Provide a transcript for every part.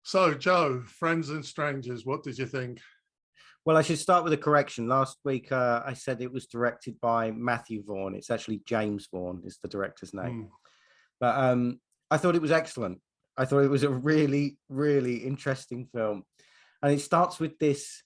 So, Joe, Friends and Strangers, what did you think? Well, I should start with a correction. Last week, I said it was directed by Matthew Vaughan. It's actually James Vaughan is the director's name. But I thought it was excellent. I thought it was a really, really interesting film. And it starts with this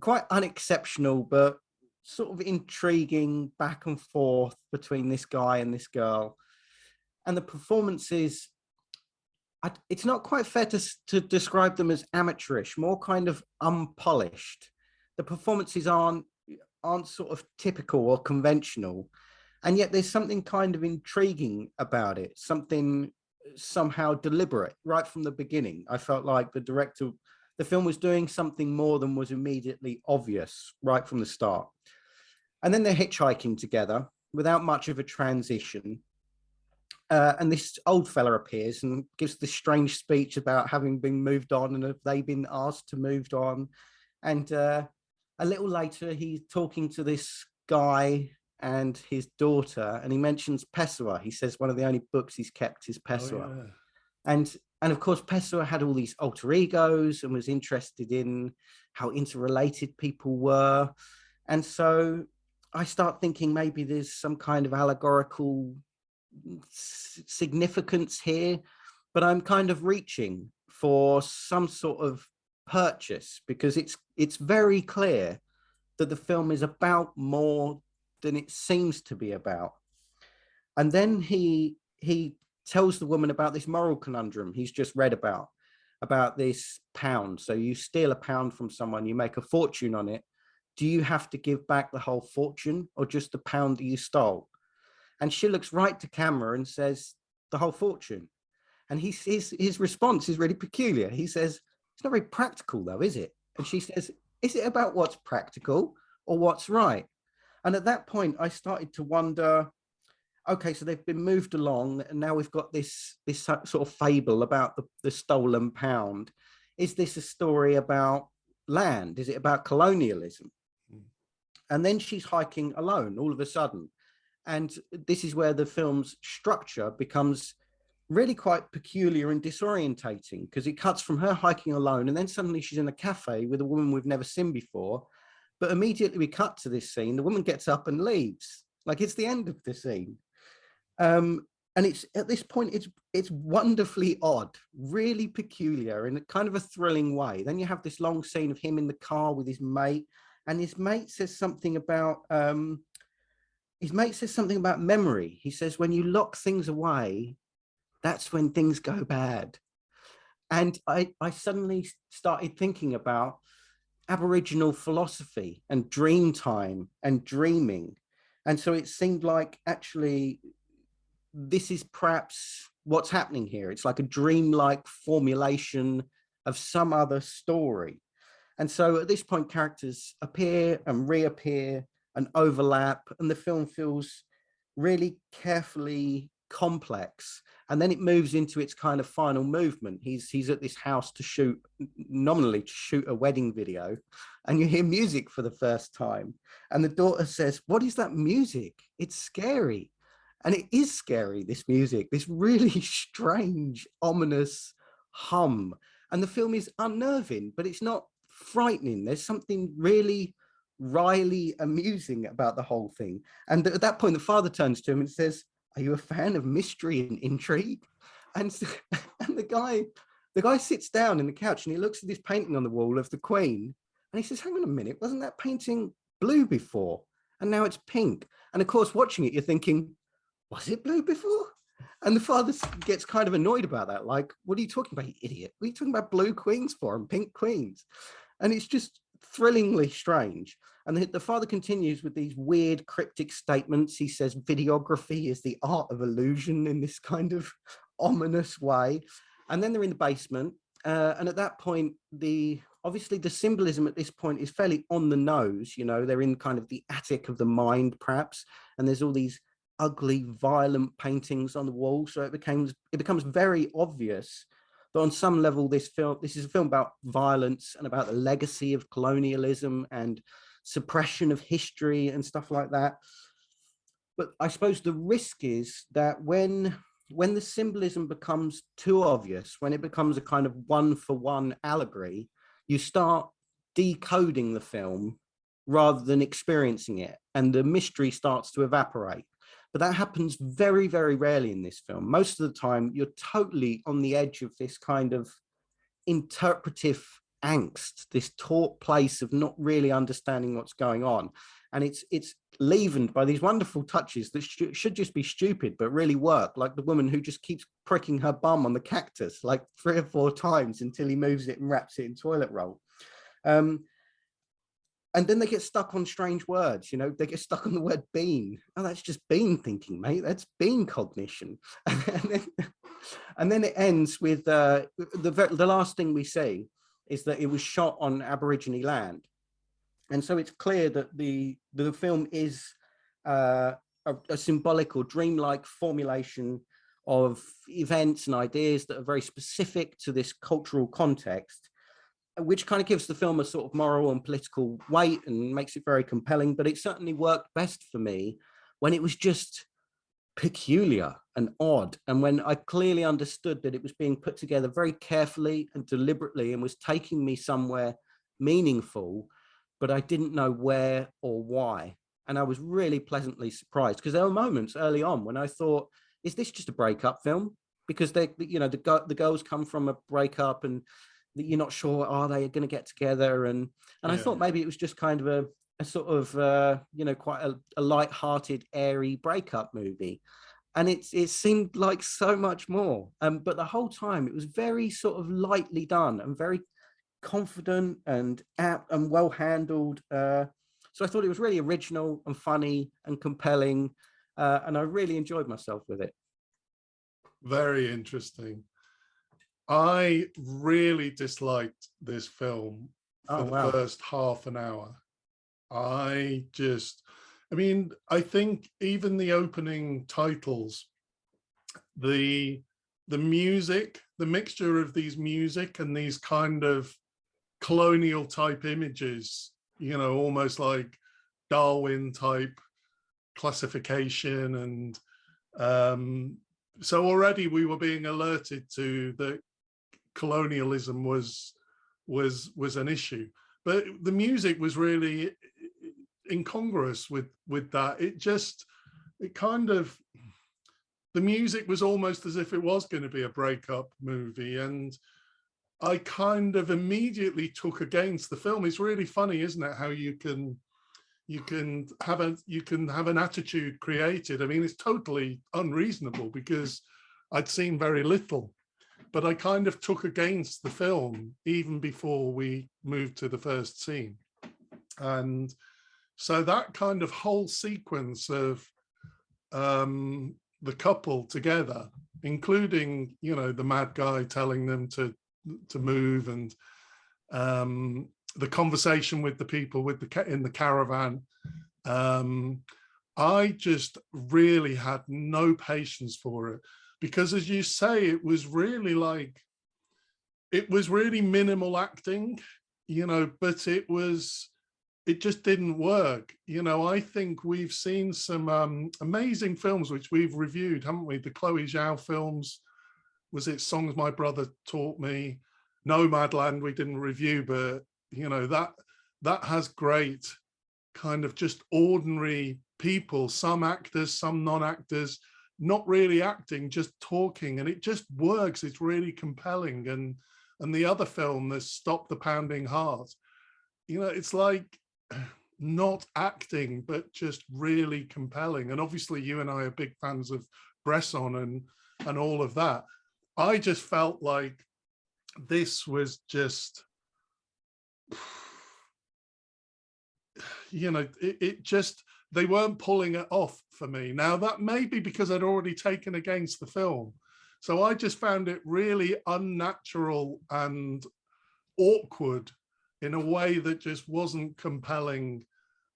quite unexceptional, but sort of intriguing back and forth between this guy and this girl. And the performances, it's not quite fair to describe them as amateurish, more kind of unpolished. The performances aren't sort of typical or conventional, and yet there's something kind of intriguing about it, something somehow deliberate right from the beginning. I felt like the film was doing something more than was immediately obvious right from the start. And then they're hitchhiking together without much of a transition. And this old fella appears and gives this strange speech about having been moved on and have they been asked to move on. And a little later, he's talking to this guy and his daughter, and he mentions Pessoa. He says one of the only books he's kept is Pessoa. Oh, yeah. And of course, Pessoa had all these alter egos and was interested in how interrelated people were. And so I start thinking maybe there's some kind of allegorical significance here, but I'm kind of reaching for some sort of purchase because it's very clear that the film is about more than it seems to be about. And then he tells the woman about this moral conundrum he's just read about this pound. So you steal a pound from someone, you make a fortune on it. Do you have to give back the whole fortune or just the pound that you stole? And she looks right to camera and says, the whole fortune. And his response is really peculiar. He says, it's not very practical though, is it? And she says, is it about what's practical or what's right? And at that point, I started to wonder, okay, so they've been moved along and now we've got this sort of fable about the stolen pound. Is this a story about land? Is it about colonialism? And then she's hiking alone all of a sudden. And this is where the film's structure becomes really quite peculiar and disorientating because it cuts from her hiking alone and then suddenly she's in a cafe with a woman we've never seen before. But immediately we cut to this scene, the woman gets up and leaves. Like it's the end of the scene. And it's at this point, it's wonderfully odd, really peculiar in a kind of a thrilling way. Then you have this long scene of him in the car with his mate, and his mate says something about memory. He says, when you lock things away, that's when things go bad. And I suddenly started thinking about Aboriginal philosophy and dream time and dreaming. And so it seemed like actually this is perhaps what's happening here. It's like a dreamlike formulation of some other story. And so at this point, characters appear and reappear and overlap, and the film feels really carefully complex. And then it moves into its kind of final movement. He's at this house to nominally shoot a wedding video, and you hear music for the first time. And the daughter says, "What is that music? It's scary." And it is scary, this music, this really strange, ominous hum. And the film is unnerving, but it's not frightening. There's something really wryly amusing about the whole thing. And at that point, the father turns to him and says, "Are you a fan of mystery and intrigue?" And the guy sits down in the couch and he looks at this painting on the wall of the Queen. And he says, "Hang on a minute, wasn't that painting blue before? And now it's pink." And of course, watching it, you're thinking, was it blue before? And the father gets kind of annoyed about that. Like, what are you talking about, you idiot? What are you talking about blue queens for and pink queens? And it's just thrillingly strange. And the father continues with these weird cryptic statements. He says videography is the art of illusion in this kind of ominous way. And then they're in the basement. And at that point, obviously the symbolism at this point is fairly on the nose. You know, they're in kind of the attic of the mind, perhaps. And there's all these ugly, violent paintings on the wall. So it becomes very obvious that on some level, this is a film about violence and about the legacy of colonialism and suppression of history and stuff like that. But I suppose the risk is that when when the symbolism becomes too obvious, when it becomes a kind of one-for-one allegory, you start decoding the film rather than experiencing it, and the mystery starts to evaporate. But that happens very, very rarely in this film. Most of the time, you're totally on the edge of this kind of interpretive angst, this taut place of not really understanding what's going on. And it's leavened by these wonderful touches that should just be stupid, but really work, like the woman who just keeps pricking her bum on the cactus like 3 or 4 times until he moves it and wraps it in toilet roll. And then they get stuck on strange words, you know, they get stuck on the word bean. Oh, that's just bean thinking, mate. That's bean cognition. And then it ends with the last thing we see is that it was shot on Aborigine land. And so it's clear that the film is a symbolic or dreamlike formulation of events and ideas that are very specific to this cultural context, which kind of gives the film a sort of moral and political weight and makes it very compelling. But it certainly worked best for me when it was just peculiar and odd, and when I clearly understood that it was being put together very carefully and deliberately and was taking me somewhere meaningful, but I didn't know where or why. And I was really pleasantly surprised, because there were moments early on when I thought, is this just a breakup film? Because they, you know, the girls come from a breakup and you're not sure, are they going to get together? And I thought maybe it was just kind of a sort of, you know, quite a light-hearted, airy breakup movie. And it seemed like so much more. But the whole time it was very sort of lightly done and very confident and apt and well handled. So I thought it was really original and funny and compelling. And I really enjoyed myself with it. Very interesting. I really disliked this film for the first half an hour. I mean, I think even the opening titles, the music, the mixture of these music and these kind of colonial type images, you know, almost like Darwin type classification. And so already we were being alerted to that colonialism was an issue, but the music was really incongruous with that. The music was almost as if it was going to be a breakup movie, and I kind of immediately took against the film. It's really funny, isn't it, how you can have an attitude created. I mean, it's totally unreasonable because I'd seen very little, but I kind of took against the film even before we moved to the first scene. And so that kind of whole sequence of the couple together, including, you know, the mad guy telling them to move, and the conversation with the people in the caravan, I just really had no patience for it, because, as you say, it was really minimal acting, you know, but it just didn't work. You know, I think we've seen some amazing films which we've reviewed, haven't we? The Chloe Zhao films, was it Songs My Brother Taught Me? Nomadland we didn't review, but, you know, that has great kind of just ordinary people, some actors, some non-actors, not really acting, just talking, and it just works. It's really compelling. And the other film, the Stop the Pounding Heart, you know, it's like not acting, but just really compelling. And obviously you and I are big fans of Bresson and all of that. I just felt like this was just, you know, it just, they weren't pulling it off for me. Now, that may be because I'd already taken against the film. So I just found it really unnatural and awkward in a way that just wasn't compelling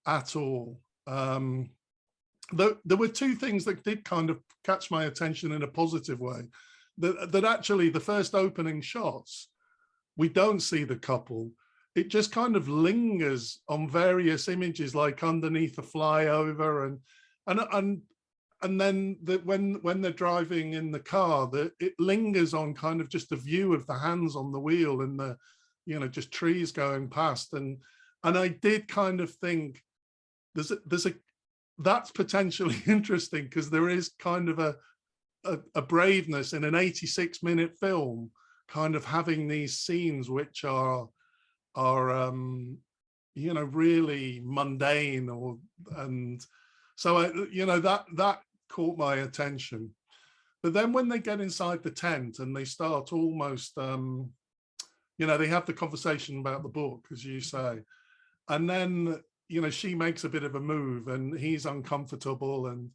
at all. There were two things that did kind of catch my attention in a positive way. That actually the first opening shots, we don't see the couple. It just kind of lingers on various images, like underneath a flyover, and and then when they're driving in the car, that it lingers on kind of just the view of the hands on the wheel and the, you know, just trees going past. And I did kind of think there's a that's potentially interesting, because there is kind of a braveness in an 86-minute film, kind of having these scenes which are you know, really mundane, or and so you know, that caught my attention. But then when they get inside the tent and they start almost you know, they have the conversation about the book, as you say, and then, you know, she makes a bit of a move and he's uncomfortable, and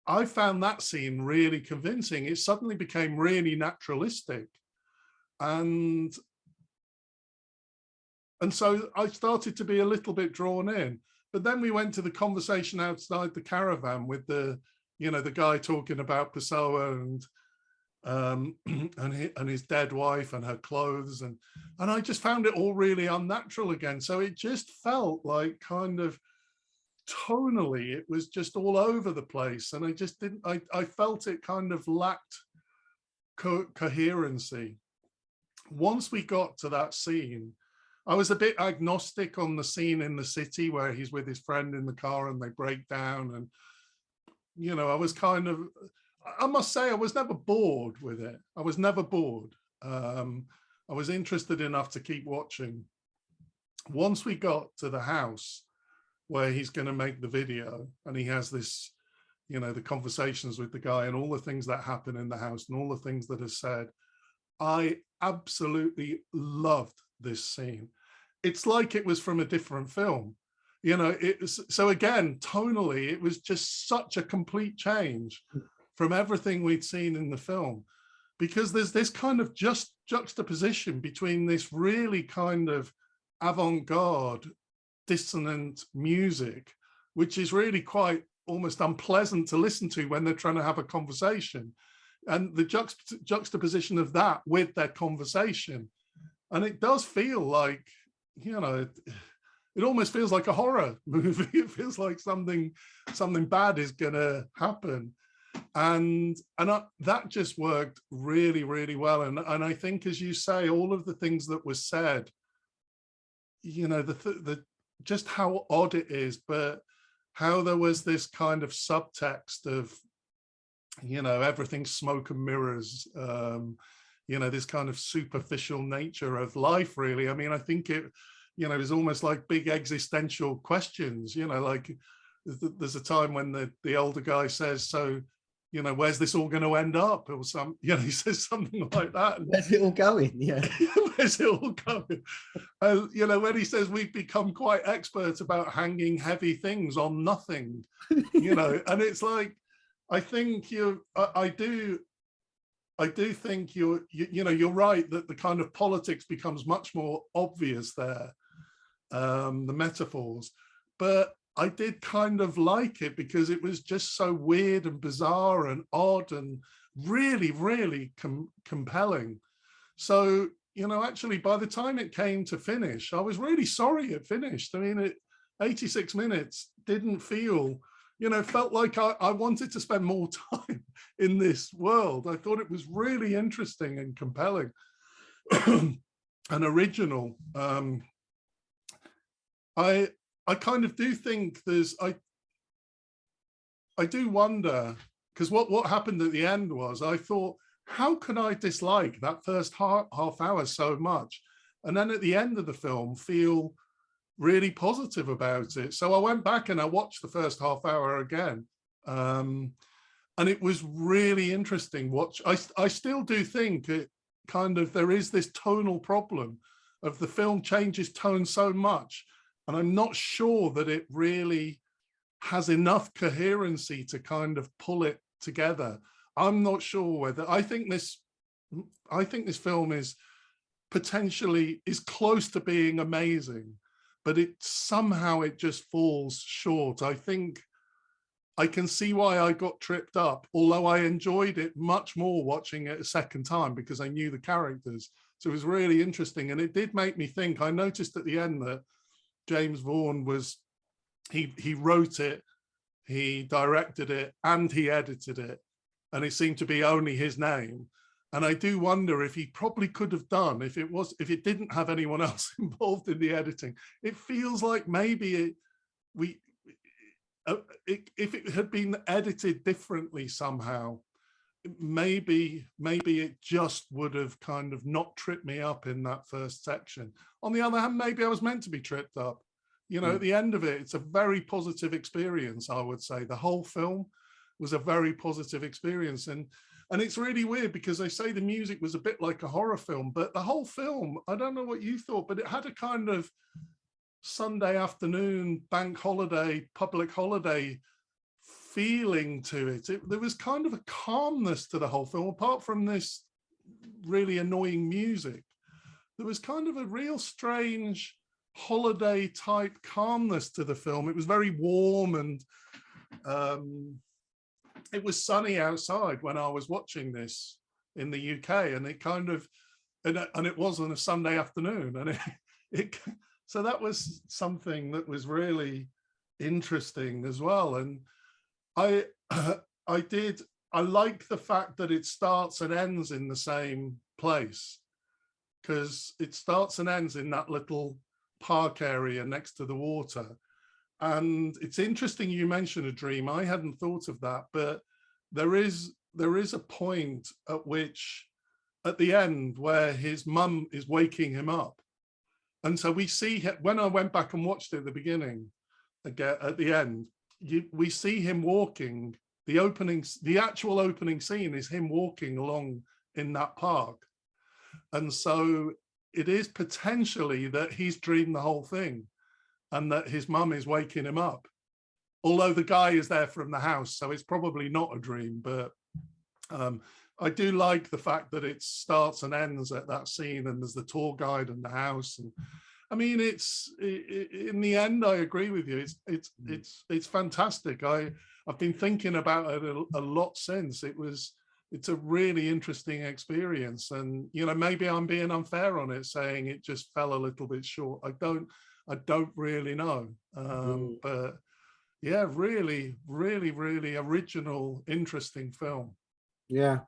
I found that scene really convincing. It suddenly became really naturalistic, and so I started to be a little bit drawn in. But then we went to the conversation outside the caravan with the, you know, the guy talking about Pessoa and and his dead wife and her clothes, and I just found it all really unnatural again. So it just felt like, kind of tonally, it was just all over the place, and I just didn't. I felt it kind of lacked coherency. Once we got to that scene, I was a bit agnostic on the scene in the city where he's with his friend in the car and they break down, and you know, I was kind of, I must say, I was never bored with it. I was never bored. I was interested enough to keep watching. Once we got to the house where he's going to make the video, and he has this, you know, the conversations with the guy and all the things that happen in the house and all the things that are said, I absolutely loved this scene. It's like it was from a different film. You know, it was, so again, tonally, it was just such a complete change from everything we'd seen in the film, because there's this kind of just juxtaposition between this really kind of avant-garde, dissonant music, which is really quite almost unpleasant to listen to when they're trying to have a conversation, and the juxtaposition of that with their conversation. And it does feel like, you know, it almost feels like a horror movie. It feels like something bad is going to happen. And that just worked really, really well. And I think, as you say, all of the things that were said, you know, the just how odd it is, but how there was this kind of subtext of, you know, everything smoke and mirrors, you know, this kind of superficial nature of life, really. I mean, I think it, you know, is almost like big existential questions, you know, like there's a time when the older guy says, so, you know, where's this all going to end up? Or some, you know, he says something like that. Where's it all going? Yeah. Where's it all going? You know, when he says we've become quite expert about hanging heavy things on nothing, you know, and it's like, I think I do think you know, you're right that the kind of politics becomes much more obvious there, the metaphors, but I did kind of like it because it was just so weird and bizarre and odd and really, really compelling. So, you know, actually, by the time it came to finish, I was really sorry it finished. I mean, 86 minutes didn't feel, you know, felt like I wanted to spend more time in this world. I thought it was really interesting and compelling and original. I kind of do think there's, I do wonder, because what happened at the end was, I thought, how can I dislike that first half hour so much, and then at the end of the film feel really positive about it? So I went back and I watched the first half hour again, and it was really interesting. I still do think it kind of, there is this tonal problem of the film changes tone so much, and I'm not sure that it really has enough coherency to kind of pull it together. I'm not sure whether, I think this film is potentially close to being amazing, but it somehow it just falls short. I think I can see why I got tripped up, although I enjoyed it much more watching it a second time because I knew the characters. So it was really interesting, and it did make me think. I noticed at the end that James Vaughan was, he wrote it he directed it, and he edited it, and it seemed to be only his name. And I do wonder if he probably could have done, if it didn't have anyone else involved in the editing. It feels like maybe if it had been edited differently somehow, maybe it just would have kind of not tripped me up in that first section. On the other hand, maybe I was meant to be tripped up. At the end of it, it's a very positive experience, I would say. The whole film was a very positive experience. And it's really weird because they say the music was a bit like a horror film, but the whole film, I don't know what you thought, but it had a kind of Sunday afternoon, bank holiday, public holiday feeling to it. There was kind of a calmness to the whole film, apart from this really annoying music. There was kind of a real strange holiday type calmness to the film. It was very warm, and it was sunny outside when I was watching this in the UK, and it kind of, and it was on a Sunday afternoon, and it so that was something that was really interesting as well. And I like the fact that it starts and ends in the same place, because it starts and ends in that little park area next to the water. And it's interesting you mentioned a dream. I hadn't thought of that, but there is a point at which, at the end, where his mum is waking him up. And so we see, when I went back and watched it at the beginning, again at the end, we see him walking. The actual opening scene is him walking along in that park. And so it is potentially that he's dreamed the whole thing, and that his mum is waking him up. Although the guy is there from the house, so it's probably not a dream. But I do like the fact that it starts and ends at that scene, and there's the tour guide and the house. And I mean, in the end, I agree with you. It's fantastic. I've been thinking about it a lot since. It's a really interesting experience, and maybe I'm being unfair on it, saying it just fell a little bit short. I don't really know, but yeah, really, really, really original, interesting film. Yeah,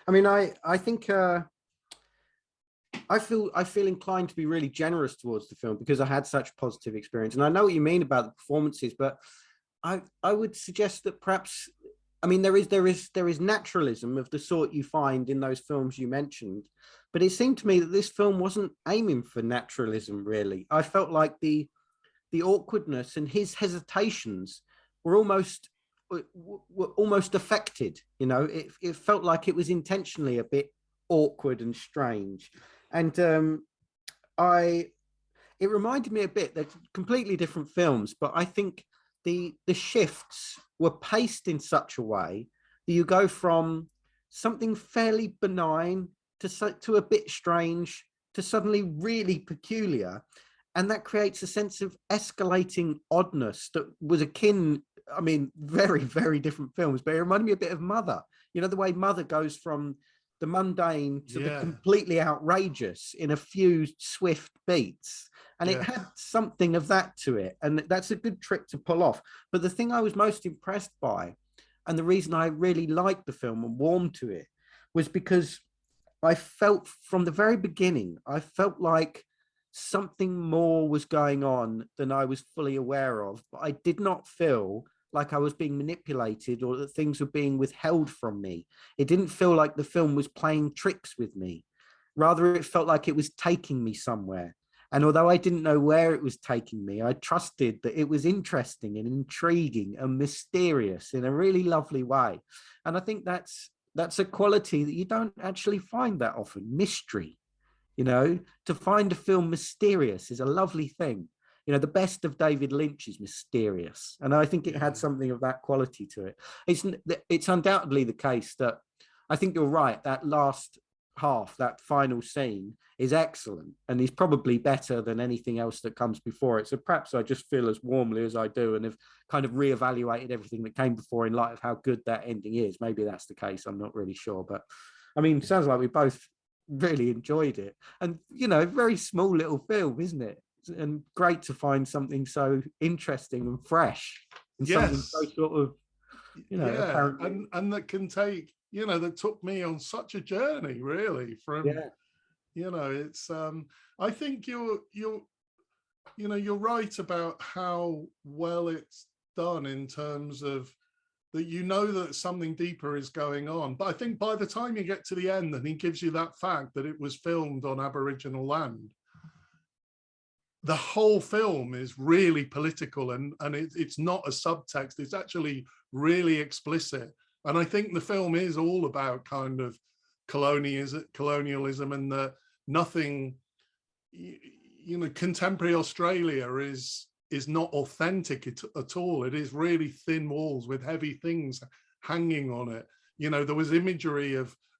I mean, I think I feel inclined to be really generous towards the film because I had such positive experience, and I know what you mean about the performances, but I would suggest that perhaps, I mean, there is naturalism of the sort you find in those films you mentioned, but it seemed to me that this film wasn't aiming for naturalism, really. I felt like the awkwardness and his hesitations were almost affected. It felt like it was intentionally a bit awkward and strange, and it reminded me a bit. They're completely different films, but I think the shifts were paced in such a way that you go from something fairly benign to a bit strange to suddenly really peculiar, and that creates a sense of escalating oddness that was akin, I mean, very, very different films, but it reminded me a bit of Mother. The way Mother goes from the mundane to the completely outrageous in a few swift beats. And it had something of that to it. And that's a good trick to pull off. But the thing I was most impressed by, and the reason I really liked the film and warmed to it, was because I felt from the very beginning, I felt like something more was going on than I was fully aware of. But I did not feel like I was being manipulated or that things were being withheld from me. It didn't feel like the film was playing tricks with me. Rather, it felt like it was taking me somewhere. And although I didn't know where it was taking me, I trusted that it was interesting and intriguing and mysterious in a really lovely way. And I think that's a quality that you don't actually find that often. Mystery, to find a film mysterious is a lovely thing. The best of David Lynch is mysterious, and I think it had something of that quality to it. It's undoubtedly the case that I think you're right. That last half, that final scene, is excellent, and is probably better than anything else that comes before it. So perhaps I just feel as warmly as I do, and have kind of reevaluated everything that came before in light of how good that ending is. Maybe that's the case. I'm not really sure, but I mean, it sounds like we both really enjoyed it, and very small little film, isn't it? And great to find something so interesting and fresh. in something so Yes. sort of, Yeah. apparently. And that can take, that took me on such a journey, really, from, Yeah. it's I think you're right about how well it's done in terms of that that something deeper is going on. But I think by the time you get to the end and he gives you that fact that it was filmed on Aboriginal land, the whole film is really political, and it's not a subtext. It's actually really explicit. And I think the film is all about kind of colonialism, and that nothing, contemporary Australia is not authentic at all. It is really thin walls with heavy things hanging on it.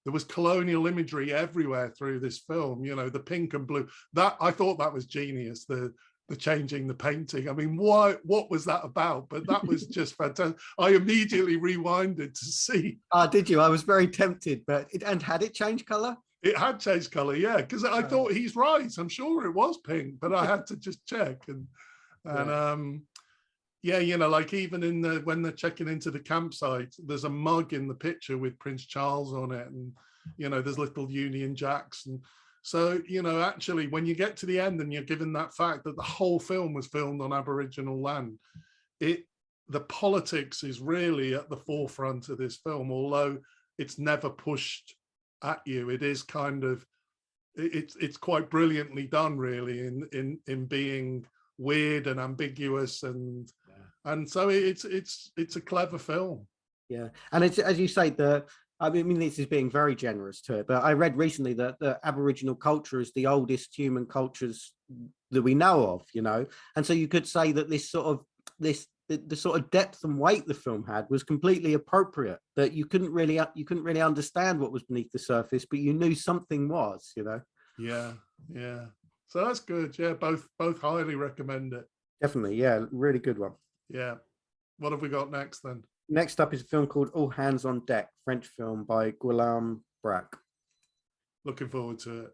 There was colonial imagery everywhere through this film, the pink and blue. That, I thought that was genius, the changing the painting. I mean, what was that about? But that was just fantastic. I immediately rewinded to see. Oh, did you? I was very tempted, but and had it changed color? It had changed color, yeah, because I thought he's right. I'm sure it was pink, but I had to just check. Like even in when they're checking into the campsite, there's a mug in the picture with Prince Charles on it, and there's little Union Jacks. And so actually when you get to the end and you're given that fact that the whole film was filmed on Aboriginal land, the politics is really at the forefront of this film, although it's never pushed at you. It is kind of, it's quite brilliantly done, really, in being weird and ambiguous, and so it's a clever film. Yeah, and it's, as you say, I mean, this is being very generous to it, but I read recently that the Aboriginal culture is the oldest human cultures that we know of, and so you could say that this sort of the sort of depth and weight the film had was completely appropriate. That you couldn't really understand what was beneath the surface, but you knew something was, Yeah. So that's good. Yeah, both highly recommend it. Definitely, yeah, really good one. Yeah. What have we got next then? Next up is a film called All Hands on Deck, French film by Guillaume Braque. Looking forward to it.